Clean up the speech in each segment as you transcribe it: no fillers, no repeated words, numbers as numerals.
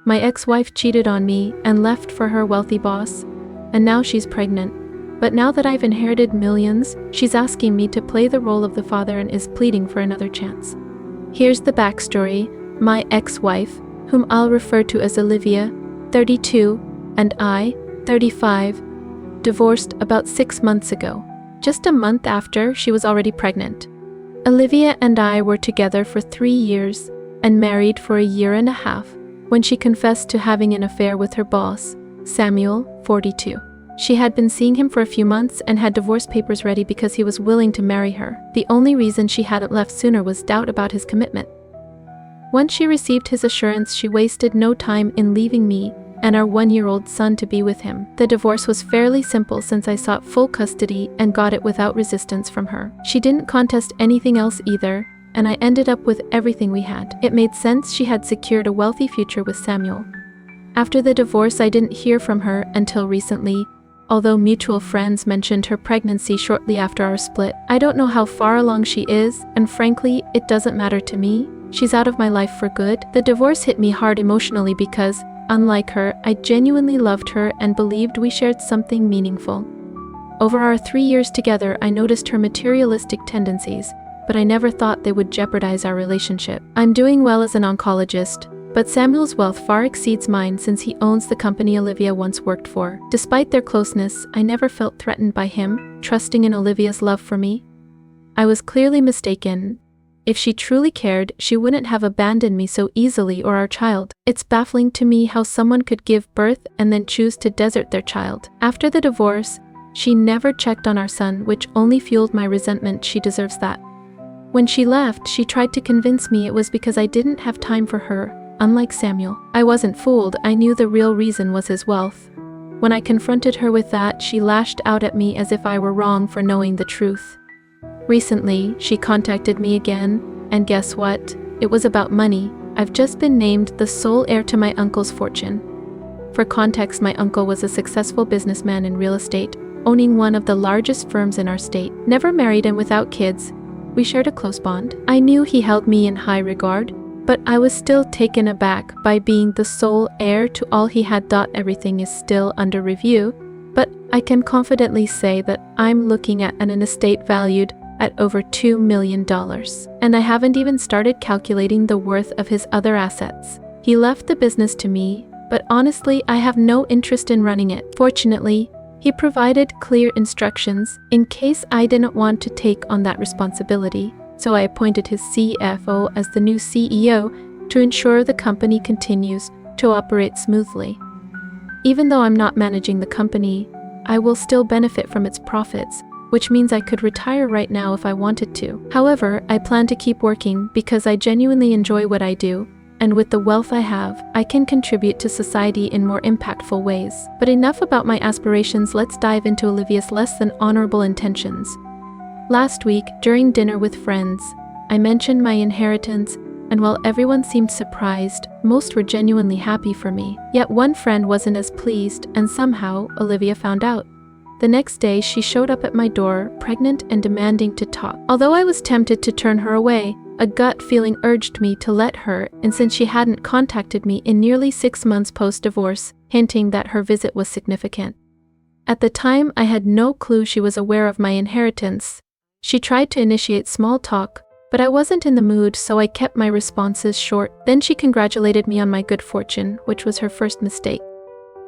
My ex-wife cheated on me and left for her wealthy boss, and now she's pregnant. But now that I've inherited millions, she's asking me to play the role of the father and is pleading for another chance. Here's the backstory. My ex-wife, whom I'll refer to as Olivia, 32, and I, 35, divorced about 6 months ago, just a month after she was already pregnant. Olivia and I were together for 3 years and married for 1.5 years when she confessed to having an affair with her boss, Samuel, 42. She had been seeing him for a few months and had divorce papers ready because he was willing to marry her. The only reason she hadn't left sooner was doubt about his commitment. Once she received his assurance, she wasted no time in leaving me and our 1-year-old son to be with him. The divorce was fairly simple since I sought full custody and got it without resistance from her. She didn't contest anything else either, and I ended up with everything we had. It made sense. She had secured a wealthy future with Samuel. After the divorce, I didn't hear from her until recently, although mutual friends mentioned her pregnancy shortly after our split. I don't know how far along she is, and frankly, it doesn't matter to me. She's out of my life for good. The divorce hit me hard emotionally because, unlike her, I genuinely loved her and believed we shared something meaningful. Over our 3 years together, I noticed her materialistic tendencies, but I never thought they would jeopardize our relationship. I'm doing well as an oncologist, but Samuel's wealth far exceeds mine since he owns the company Olivia once worked for. Despite their closeness, I never felt threatened by him, trusting in Olivia's love for me. I was clearly mistaken. If she truly cared, she wouldn't have abandoned me so easily or our child. It's baffling to me how someone could give birth and then choose to desert their child. After the divorce, she never checked on our son, which only fueled my resentment. She deserves that. When she left, she tried to convince me it was because I didn't have time for her, unlike Samuel. I wasn't fooled. I knew the real reason was his wealth. When I confronted her with that, she lashed out at me as if I were wrong for knowing the truth. Recently, she contacted me again, and guess what? It was about money. I've just been named the sole heir to my uncle's fortune. For context, my uncle was a successful businessman in real estate, owning one of the largest firms in our state. Never married and without kids, we shared a close bond. I knew he held me in high regard, but I was still taken aback by being the sole heir to all he had. Everything is still under review, but I can confidently say that I'm looking at an estate valued at over $2 million. And I haven't even started calculating the worth of his other assets. He left the business to me, but honestly, I have no interest in running it. Fortunately, he provided clear instructions in case I didn't want to take on that responsibility, so I appointed his CFO as the new CEO to ensure the company continues to operate smoothly. Even though I'm not managing the company, I will still benefit from its profits, which means I could retire right now if I wanted to. However, I plan to keep working because I genuinely enjoy what I do, and with the wealth I have, I can contribute to society in more impactful ways. But enough about my aspirations, let's dive into Olivia's less than honorable intentions. Last week, during dinner with friends, I mentioned my inheritance, and while everyone seemed surprised, most were genuinely happy for me. Yet one friend wasn't as pleased, and somehow Olivia found out. The next day, she showed up at my door, pregnant and demanding to talk. Although I was tempted to turn her away, a gut feeling urged me to let her, and since she hadn't contacted me in nearly 6 months post-divorce, hinting that her visit was significant. At the time, I had no clue she was aware of my inheritance. She tried to initiate small talk, but I wasn't in the mood, so I kept my responses short. Then she congratulated me on my good fortune, which was her first mistake.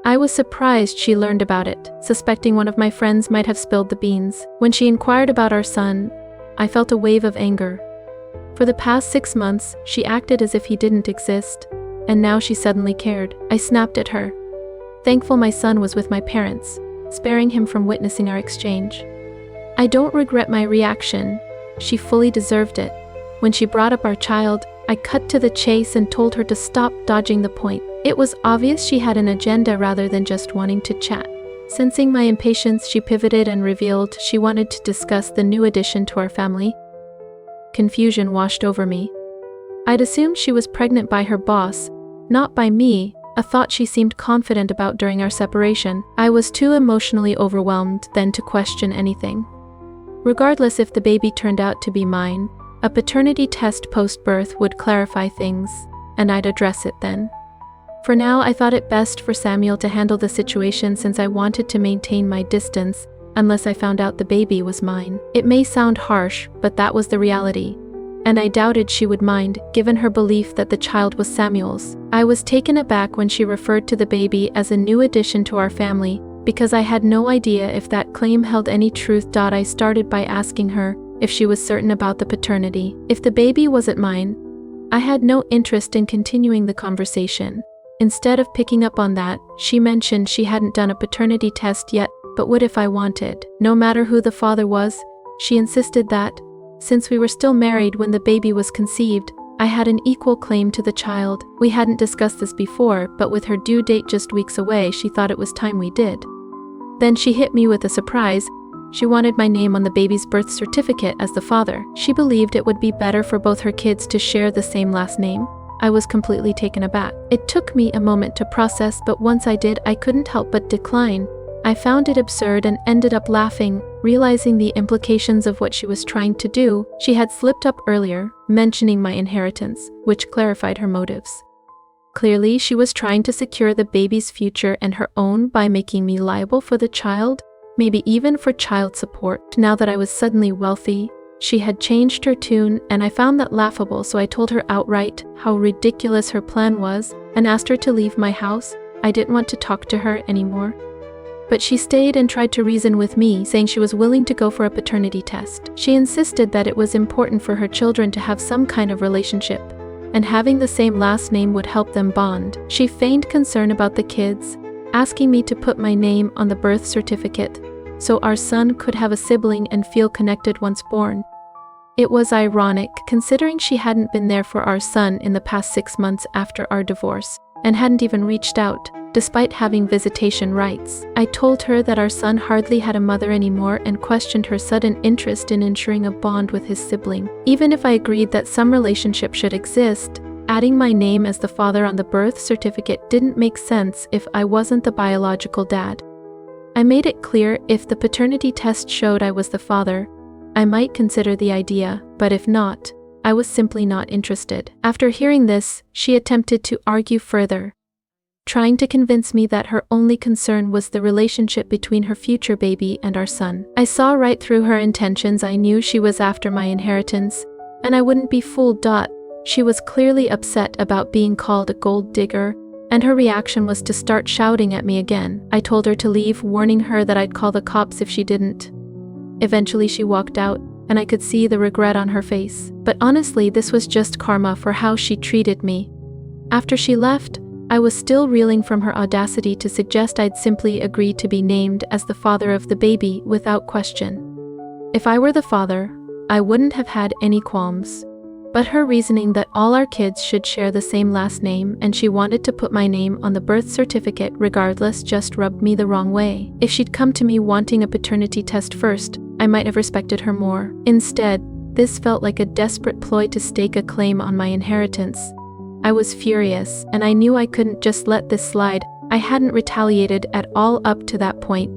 I was surprised she learned about it, suspecting one of my friends might have spilled the beans. When she inquired about our son, I felt a wave of anger. For the past 6 months, she acted as if he didn't exist, and now she suddenly cared. I snapped at her, thankful my son was with my parents, sparing him from witnessing our exchange. I don't regret my reaction. She fully deserved it. When she brought up our child, I cut to the chase and told her to stop dodging the point. It was obvious she had an agenda rather than just wanting to chat. Sensing my impatience, she pivoted and revealed she wanted to discuss the new addition to our family. Confusion washed over me. I'd assumed she was pregnant by her boss, not by me, a thought she seemed confident about during our separation. I was too emotionally overwhelmed then to question anything. Regardless if the baby turned out to be mine, a paternity test post-birth would clarify things, and I'd address it then. For now, I thought it best for Samuel to handle the situation since I wanted to maintain my distance unless I found out the baby was mine. It may sound harsh, but that was the reality. And I doubted she would mind, given her belief that the child was Samuel's. I was taken aback when she referred to the baby as a new addition to our family, because I had no idea if that claim held any truth. I started by asking her if she was certain about the paternity. If the baby wasn't mine, I had no interest in continuing the conversation. Instead of picking up on that, she mentioned she hadn't done a paternity test yet, but would if I wanted. No matter who the father was, she insisted that, since we were still married when the baby was conceived, I had an equal claim to the child. We hadn't discussed this before, but with her due date just weeks away, she thought it was time we did. Then she hit me with a surprise. She wanted my name on the baby's birth certificate as the father. She believed it would be better for both her kids to share the same last name. I was completely taken aback. It took me a moment to process, but once I did, I couldn't help but decline. I found it absurd and ended up laughing, realizing the implications of what she was trying to do. She had slipped up earlier, mentioning my inheritance, which clarified her motives. Clearly, she was trying to secure the baby's future and her own by making me liable for the child, maybe even for child support. Now that I was suddenly wealthy, she had changed her tune, and I found that laughable, so I told her outright how ridiculous her plan was and asked her to leave my house. I didn't want to talk to her anymore. But she stayed and tried to reason with me, saying she was willing to go for a paternity test. She insisted that it was important for her children to have some kind of relationship, and having the same last name would help them bond. She feigned concern about the kids, asking me to put my name on the birth certificate so our son could have a sibling and feel connected once born. It was ironic, considering she hadn't been there for our son in the past 6 months after our divorce, and hadn't even reached out, despite having visitation rights. I told her that our son hardly had a mother anymore and questioned her sudden interest in ensuring a bond with his sibling. Even if I agreed that some relationship should exist, adding my name as the father on the birth certificate didn't make sense if I wasn't the biological dad. I made it clear if the paternity test showed I was the father, I might consider the idea, but if not, I was simply not interested. After hearing this, she attempted to argue further, trying to convince me that her only concern was the relationship between her future baby and our son. I saw right through her intentions. I knew she was after my inheritance, and I wouldn't be fooled. She was clearly upset about being called a gold digger, and her reaction was to start shouting at me again. I told her to leave, warning her that I'd call the cops if she didn't. Eventually she walked out, and I could see the regret on her face. But honestly, this was just karma for how she treated me. After she left, I was still reeling from her audacity to suggest I'd simply agree to be named as the father of the baby without question. If I were the father, I wouldn't have had any qualms. But her reasoning that all our kids should share the same last name and she wanted to put my name on the birth certificate regardless just rubbed me the wrong way. If she'd come to me wanting a paternity test first, I might have respected her more. Instead, this felt like a desperate ploy to stake a claim on my inheritance. I was furious, and I knew I couldn't just let this slide. I hadn't retaliated at all up to that point.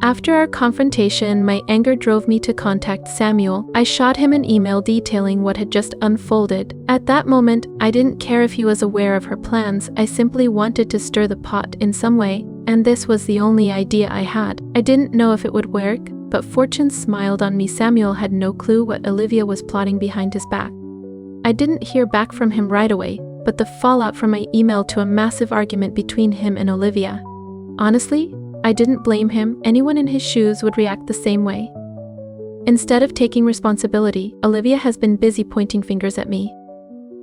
After our confrontation, my anger drove me to contact Samuel. I shot him an email detailing what had just unfolded. At that moment, I didn't care if he was aware of her plans. I simply wanted to stir the pot in some way, and this was the only idea I had. I didn't know if it would work, but fortune smiled on me. Samuel had no clue what Olivia was plotting behind his back. I didn't hear back from him right away, but the fallout from my email to a massive argument between him and Olivia. Honestly, I didn't blame him. Anyone in his shoes would react the same way. Instead of taking responsibility, Olivia has been busy pointing fingers at me.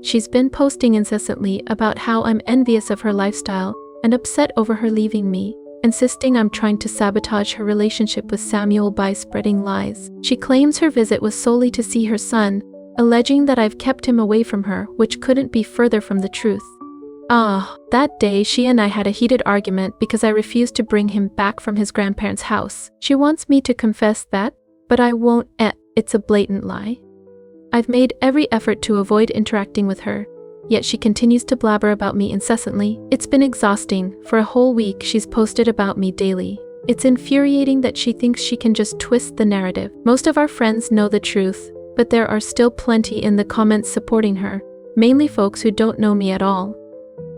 She's been posting incessantly about how I'm envious of her lifestyle and upset over her leaving me, insisting I'm trying to sabotage her relationship with Samuel by spreading lies. She claims her visit was solely to see her son, alleging that I've kept him away from her, which couldn't be further from the truth. That day she and I had a heated argument because I refused to bring him back from his grandparents' house. She wants me to confess that, but I won't. It's a blatant lie. I've made every effort to avoid interacting with her, yet she continues to blabber about me incessantly. It's been exhausting. For a whole week she's posted about me daily. It's infuriating that she thinks she can just twist the narrative. Most of our friends know the truth, but there are still plenty in the comments supporting her, mainly folks who don't know me at all.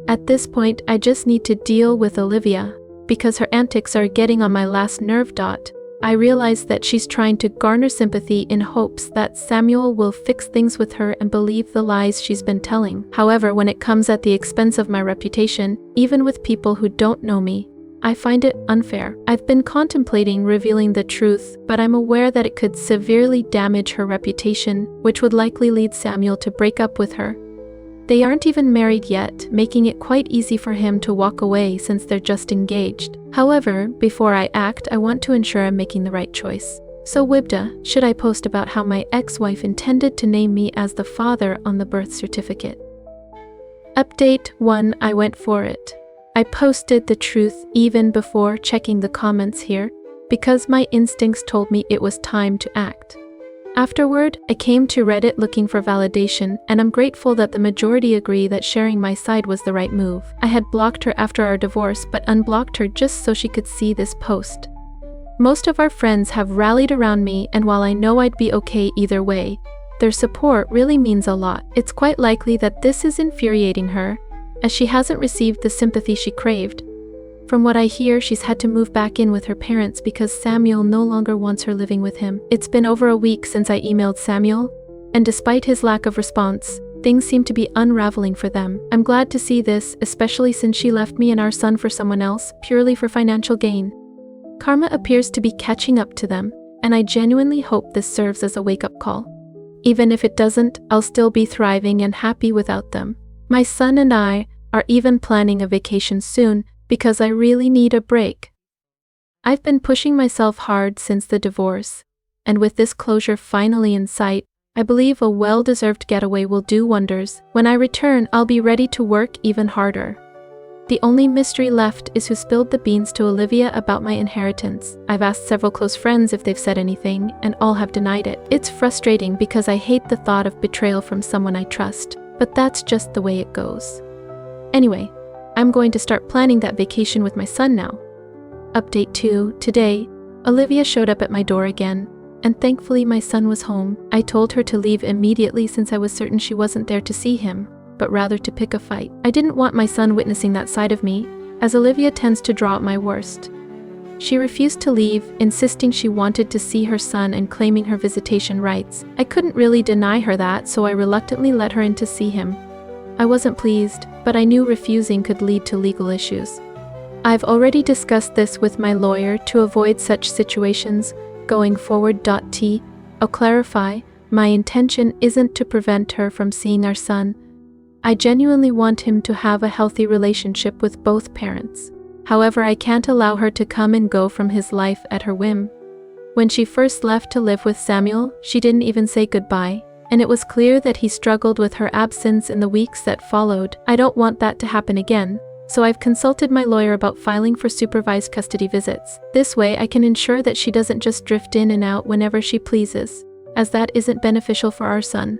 At this point, I just need to deal with Olivia, because her antics are getting on my last nerve. I realize that she's trying to garner sympathy in hopes that Samuel will fix things with her and believe the lies she's been telling. However, when it comes at the expense of my reputation, even with people who don't know me, I find it unfair. I've been contemplating revealing the truth, but I'm aware that it could severely damage her reputation, which would likely lead Samuel to break up with her. They aren't even married yet, making it quite easy for him to walk away since they're just engaged. However, before I act, I want to ensure I'm making the right choice. So Wibda, should I post about how my ex-wife intended to name me as the father on the birth certificate? Update 1. I went for it. I posted the truth even before checking the comments here, because my instincts told me it was time to act. Afterward, I came to Reddit looking for validation, and I'm grateful that the majority agree that sharing my side was the right move. I had blocked her after our divorce, but unblocked her just so she could see this post. Most of our friends have rallied around me, and while I know I'd be okay either way, their support really means a lot. It's quite likely that this is infuriating her, as she hasn't received the sympathy she craved. From what I hear, she's had to move back in with her parents because Samuel no longer wants her living with him. It's been over a week since I emailed Samuel, and despite his lack of response, things seem to be unraveling for them. I'm glad to see this, especially since she left me and our son for someone else, purely for financial gain. Karma appears to be catching up to them, and I genuinely hope this serves as a wake-up call. Even if it doesn't, I'll still be thriving and happy without them. My son and I are even planning a vacation soon, because I really need a break. I've been pushing myself hard since the divorce, and with this closure finally in sight, I believe a well-deserved getaway will do wonders. When I return, I'll be ready to work even harder. The only mystery left is who spilled the beans to Olivia about my inheritance. I've asked several close friends if they've said anything, and all have denied it. It's frustrating because I hate the thought of betrayal from someone I trust, but that's just the way it goes. Anyway, I'm going to start planning that vacation with my son now. Update 2. Today, Olivia showed up at my door again, and thankfully my son was home. I told her to leave immediately since I was certain she wasn't there to see him, but rather to pick a fight. I didn't want my son witnessing that side of me, as Olivia tends to draw out my worst. She refused to leave, insisting she wanted to see her son and claiming her visitation rights. I couldn't really deny her that, so I reluctantly let her in to see him. I wasn't pleased, but I knew refusing could lead to legal issues. I've already discussed this with my lawyer to avoid such situations going forward. I'll clarify, my intention isn't to prevent her from seeing our son. I genuinely want him to have a healthy relationship with both parents. However, I can't allow her to come and go from his life at her whim. When she first left to live with Samuel, she didn't even say goodbye, and it was clear that he struggled with her absence in the weeks that followed. I don't want that to happen again, so I've consulted my lawyer about filing for supervised custody visits. This way, I can ensure that she doesn't just drift in and out whenever she pleases, as that isn't beneficial for our son.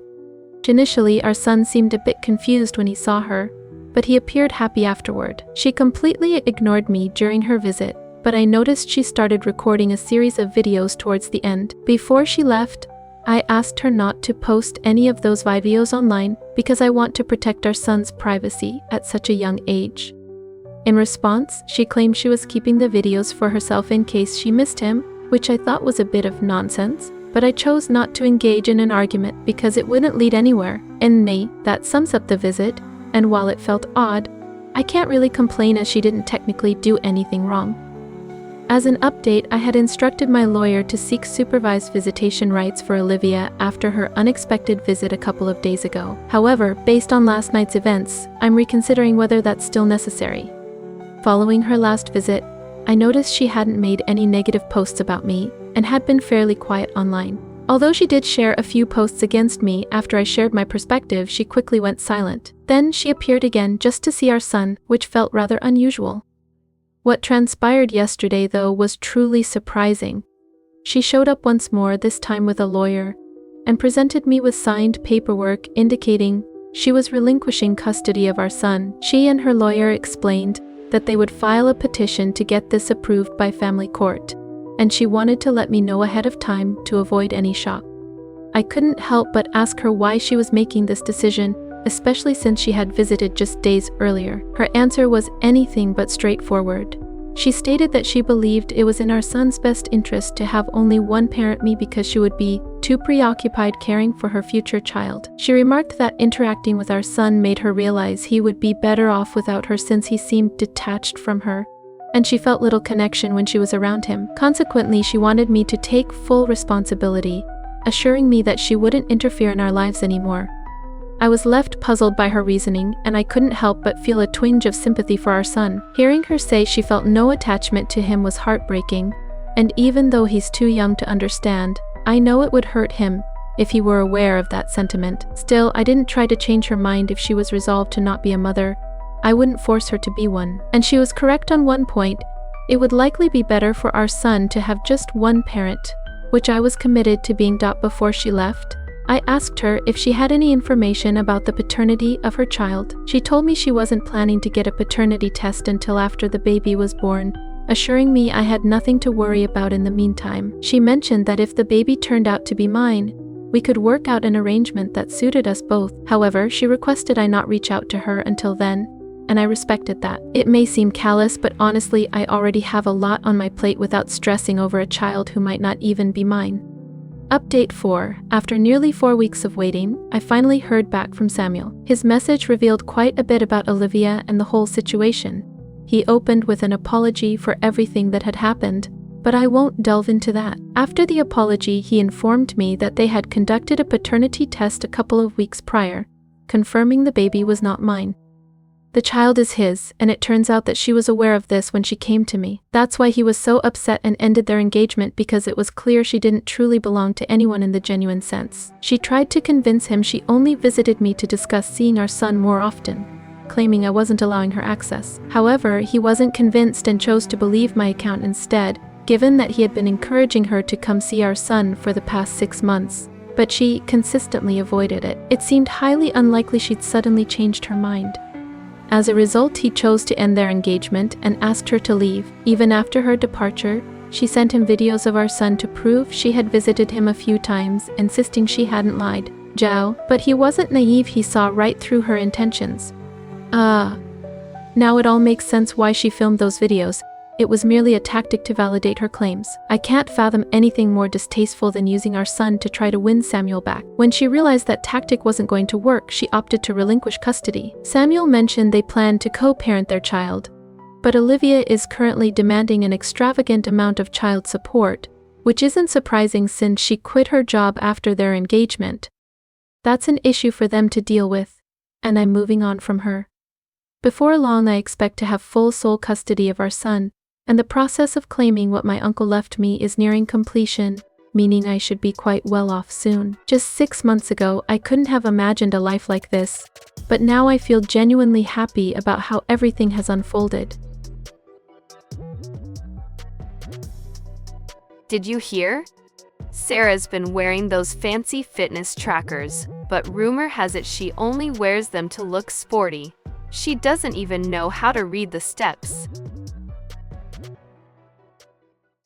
Initially, our son seemed a bit confused when he saw her, but he appeared happy afterward. She completely ignored me during her visit, but I noticed she started recording a series of videos towards the end. Before she left, I asked her not to post any of those videos online because I want to protect our son's privacy at such a young age. In response, she claimed she was keeping the videos for herself in case she missed him, which I thought was a bit of nonsense, but I chose not to engage in an argument because it wouldn't lead anywhere. In May, that sums up the visit, and while it felt odd, I can't really complain as she didn't technically do anything wrong. As an update, I had instructed my lawyer to seek supervised visitation rights for Olivia after her unexpected visit a couple of days ago. However, based on last night's events, I'm reconsidering whether that's still necessary. Following her last visit, I noticed she hadn't made any negative posts about me and had been fairly quiet online. Although she did share a few posts against me after I shared my perspective, she quickly went silent. Then she appeared again just to see our son, which felt rather unusual. What transpired yesterday, though, was truly surprising. She showed up once more, this time with a lawyer, and presented me with signed paperwork indicating she was relinquishing custody of our son. She and her lawyer explained that they would file a petition to get this approved by family court, and she wanted to let me know ahead of time to avoid any shock. I couldn't help but ask her why she was making this decision, especially since she had visited just days earlier. Her answer was anything but straightforward. She stated that she believed it was in our son's best interest to have only one parent me because she would be too preoccupied caring for her future child. She remarked that interacting with our son made her realize he would be better off without her since he seemed detached from her, and she felt little connection when she was around him. Consequently, she wanted me to take full responsibility, assuring me that she wouldn't interfere in our lives anymore. I was left puzzled by her reasoning, and I couldn't help but feel a twinge of sympathy for our son. Hearing her say she felt no attachment to him was heartbreaking, and even though he's too young to understand, I know it would hurt him if he were aware of that sentiment. Still, I didn't try to change her mind. If she was resolved to not be a mother, I wouldn't force her to be one. And she was correct on one point. It would likely be better for our son to have just one parent, which I was committed to being. Before she left, I asked her if she had any information about the paternity of her child. She told me she wasn't planning to get a paternity test until after the baby was born, assuring me I had nothing to worry about in the meantime. She mentioned that if the baby turned out to be mine, we could work out an arrangement that suited us both. However, she requested I not reach out to her until then, and I respected that. It may seem callous, but honestly, I already have a lot on my plate without stressing over a child who might not even be mine. Update 4. After nearly 4 weeks of waiting, I finally heard back from Samuel. His message revealed quite a bit about Olivia and the whole situation. He opened with an apology for everything that had happened, but I won't delve into that. After the apology, he informed me that they had conducted a paternity test a couple of weeks prior, confirming the baby was not mine. The child is his, and it turns out that she was aware of this when she came to me. That's why he was so upset and ended their engagement, because it was clear she didn't truly belong to anyone in the genuine sense. She tried to convince him she only visited me to discuss seeing our son more often, claiming I wasn't allowing her access. However, he wasn't convinced and chose to believe my account instead, given that he had been encouraging her to come see our son for the past 6 months. But she consistently avoided it. It seemed highly unlikely she'd suddenly changed her mind. As a result, he chose to end their engagement and asked her to leave. Even after her departure, she sent him videos of our son to prove she had visited him a few times, insisting she hadn't lied. But he wasn't naive. He saw right through her intentions. Now it all makes sense why she filmed those videos. It was merely a tactic to validate her claims. I can't fathom anything more distasteful than using our son to try to win Samuel back. When she realized that tactic wasn't going to work, she opted to relinquish custody. Samuel mentioned they planned to co-parent their child, but Olivia is currently demanding an extravagant amount of child support, which isn't surprising since she quit her job after their engagement. That's an issue for them to deal with, and I'm moving on from her. Before long, I expect to have full sole custody of our son, and the process of claiming what my uncle left me is nearing completion, meaning I should be quite well off soon. Just 6 months ago, I couldn't have imagined a life like this, but now I feel genuinely happy about how everything has unfolded. Did you hear? Sarah's been wearing those fancy fitness trackers, but rumor has it she only wears them to look sporty. She doesn't even know how to read the steps.